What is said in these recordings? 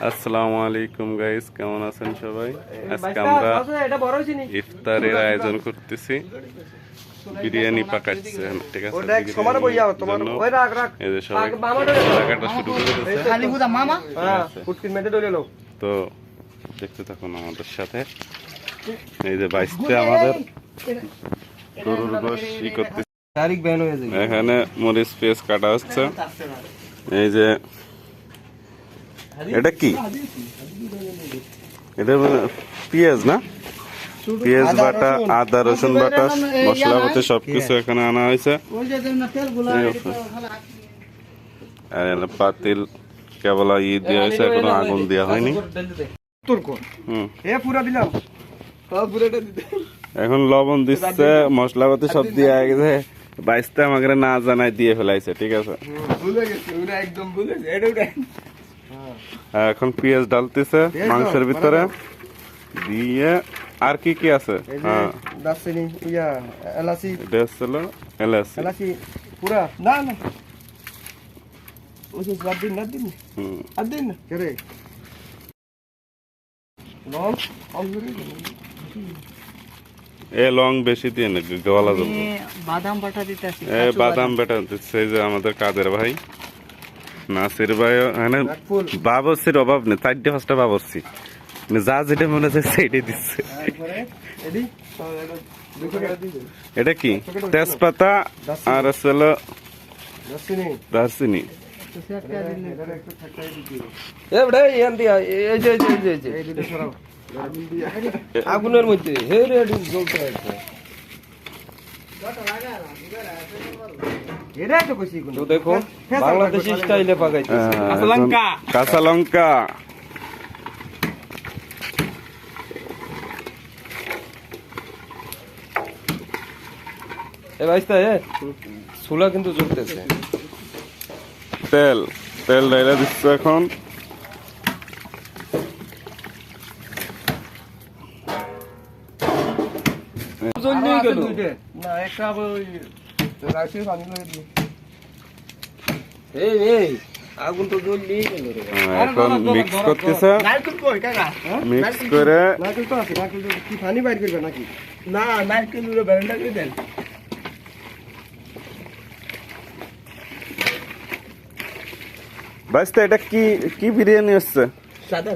আসসালামু আলাইকুম গাইস, কেমন আছেন সবাই? আজকে আমরা ইফতারের আয়োজন করতেছি। বিরিয়ানি পাকাচ্ছি, ঠিক আছে? এই যে সবাই কাটা শুরু করে দিয়েছে। তো দেখতে থাকুন আমাদের সাথে। এই যে বাইসতে আমাদের গরুর গোশ করতেছে। এখানে মরিচ পেঁয়াজ কাটা হচ্ছে। এই যে এটা কি, এটা পেঁয়াজ না, পেঁয়াজ বাটা, আদা রসুন বাটা, মশলাপাতি সবকিছু এখানে আনা হয়েছে। পাতিল কেবল দেওয়া হয়েছে, এখনো আগুন দেওয়া হয়নি। এখন লবণ দিচ্ছে, মশলাপাতি সব দিয়ে গেছে। বাইশটা আমাকে না জানাই দিয়ে ফেলাইছে, ঠিক আছে? এখন পেঁয়াজ ডালতেছে মাংসের ভিতরে দিয়ে। আর কি কি আছে? লং বেশি দিয়ে নাকি গলা যাবে? বাদাম বাটা দিতেছে, বাদাম বাটা দিচ্ছে। এই যে আমাদের কাদের ভাই নাসির ভাই, মানে বাবরসির অভাব নেই, 4-5টা বাবরসি, যা যেটা মনে হচ্ছে সেইটাই দিচ্ছে। এটা কি? তেজপাতা আর আসলে দারচিনি। আগুনের মধ্যে দেখো বাংলাদেশি স্টাইলে পাকাইতেছে কাঁচা লঙ্কা। চুলা কিন্তু জ্বলতেছে। তেল তেল ঢাইলা দিচ্ছে এখন। আগুন তো জ্বললেই গেল। এখন মিক্স করতেছে, মিক্স করে পানি বাইর করবে নাকি? না, নারকেল ব্যারেন্ডা করে দেন। বাইস্তা এটা কি কি বিরিয়ানি হচ্ছে?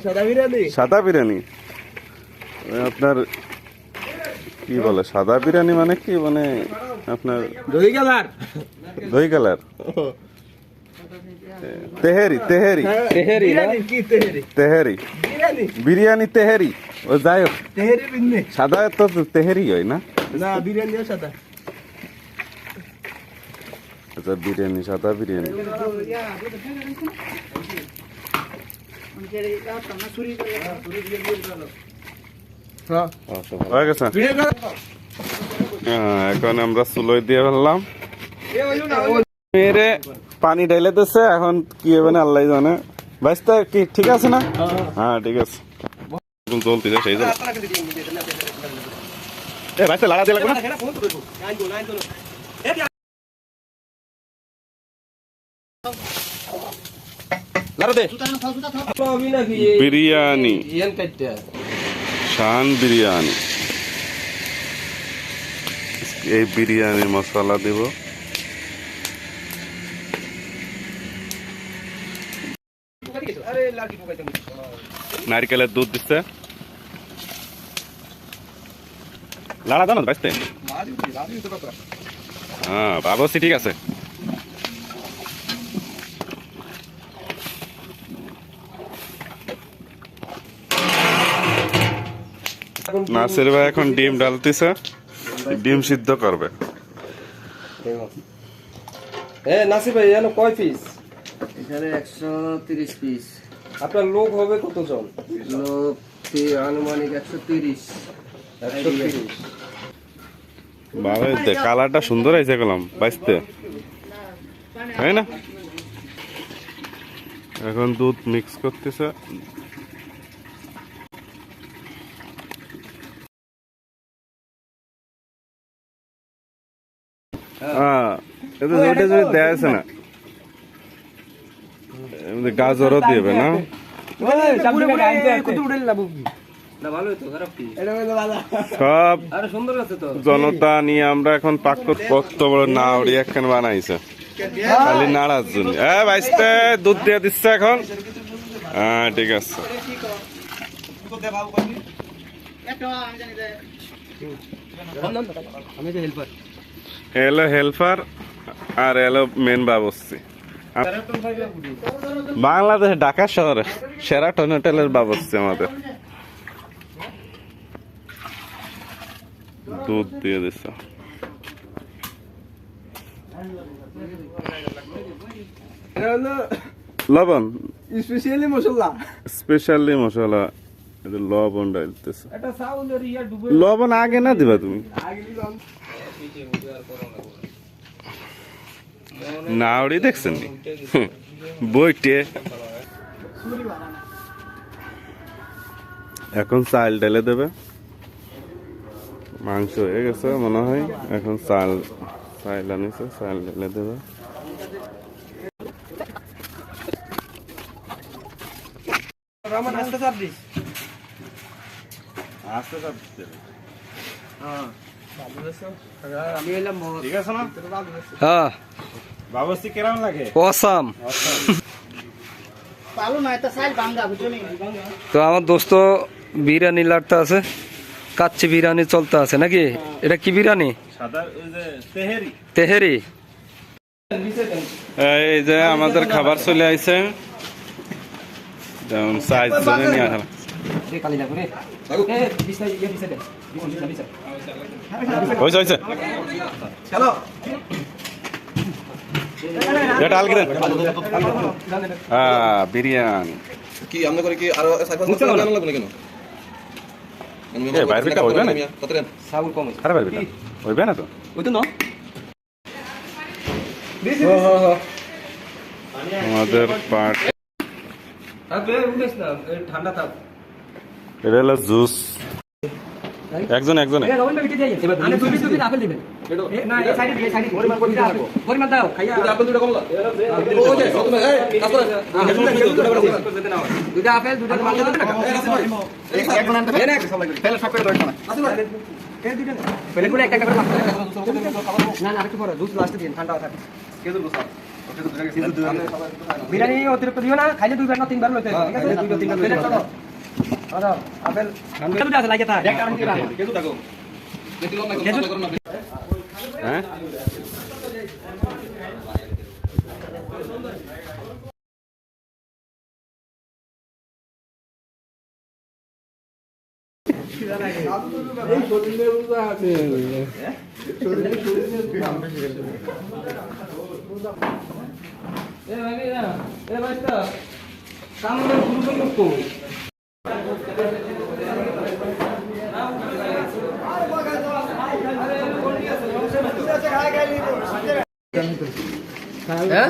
সাদা বিরিয়ানি। সাদা বিরিয়ানি আপনার কি বলে? সাদা বিরিয়ানি মানে কি, মানে আপনার দই কালার। দই কালার। তেহেরি তেহেরি তেহেরি কি? তেহেরি তেহেরি বিরিয়ানি তেহেরি। ও যাই হোক, তেহেরি বিন্নে সাদা তো তেহেরি হয় না? না, বিরিয়ানি সাদা। আচ্ছা, বিরিয়ানি সাদা বিরিয়ানি। হয়ে গেছে। এখন আমরা চুলোয় দিয়ে ফেললাম। মেরে পানি ঢেলে দিচ্ছে, এখন কি হবে না আল্লাহ জানে। বাইসটা কি ঠিক আছে না? হ্যাঁ ঠিক আছে। চলতেছে সেই জন্য বাইসটা লাগা দিয়ে লাগবে না। বিরিয়ানি, শান বিরিয়ানি। এই বিরিয়ানি মশলা দেব। নারকেলের দুধ দিচ্ছে। লাড়া দাও না বাইসতে। হ্যাঁ বাবসি, ঠিক আছে। নাসির ভাই এখন ডিম ডালতেছে, ডিম সিদ্ধ করবে। নাসির ভাই এখানে কয় পিস? এখানে 130 পিস। আপনার লোক হবে কতজন? লোক আনুমানিক 130। ভালো হয়েছে, কালারটা সুন্দর হয়েছে গেলাম বাইসতে, তাই না? এখন দুধ মিক্স করতেছে। দেয়া আছে না, গাজরও দিবে না? সব জনতা নিয়ে আমরা এখন পাক কত বড় নাওড়ি একখান বানাইছে খালি নাড়ার জন্য। ভাইস্তে দুধ দিয়ে দিচ্ছে এখন। হ্যাঁ ঠিক আছে। এলো হেল্পার আর এলো মেন বাবুর্চি। বাংলাদেশ ঢাকা শহরে সেরাটন হোটেলের বাবুর্চি আমাদের। দুধ দিয়ে দিচ্ছে। লবণ স্পেশালি মশলা স্পেশালি মশলা এটা লবণ ডালতেছে। লবণ আগে না দিবা তুমি? নাওড়ি দেখছেন নি? বইটে এখন চাল ঢেলে দেবে। মাংস হয়ে গেছে মনে হয়, এখন চাল আনিছে, চাল ঢেলে দেবে। হ্যাঁ বাবুর্চি কেমন লাগে? অসাম। তো আমার দোস্ত বিরিয়ানি লাড়তে আছে, কাচ্চি বিরিয়ানি চলতে আছে নাকি? এটা কি বিরিয়ানি? তেহেরি। এই যে আমাদের খাবার চলে আইছে, যেমন সাইজ জনে নিয়ে আসলাম। হয়েছে হয়েছে এটা আলগি দেন। বিরিয়ানি কি আমরা করে কি আরো সাইফার লাগবে কেন? বাইরে পিঠা হইবে না? কত দেন? সাউল কম আরে বাইরে পিঠা হইবে না তো? ওই তো না আমাদের পাট ঠান্ডা থাক। এটা হলো জুস। একজন পরিমাণ দাও খাইয়া আপেল দুটো কমলা। ও যে তুমি এই কাজ করে। দুটা আপেল দুটা মাল দাও না। এক বানান দেন এক ফেলে সব করে ধরছ না। পেলে করে একটা করে না না আরেকটু পরে দুধ লাস্টে দিন, ঠান্ডা থাকে। কে দুটো স্যার? বিরিয়ানি অতিরিক্ত দিও না, খাইলে দুইবার না তিনবার লইতে হবে, ঠিক আছে? দুইবার তিনবার লইলে চলো। আচ্ছা আপেল ঠান্ডা দুটো আছে লাগে তা এক কারণ কি রাখো কে দুটো গো? দেখি লোক না করো না। হ্যাঁ হ্যাঁ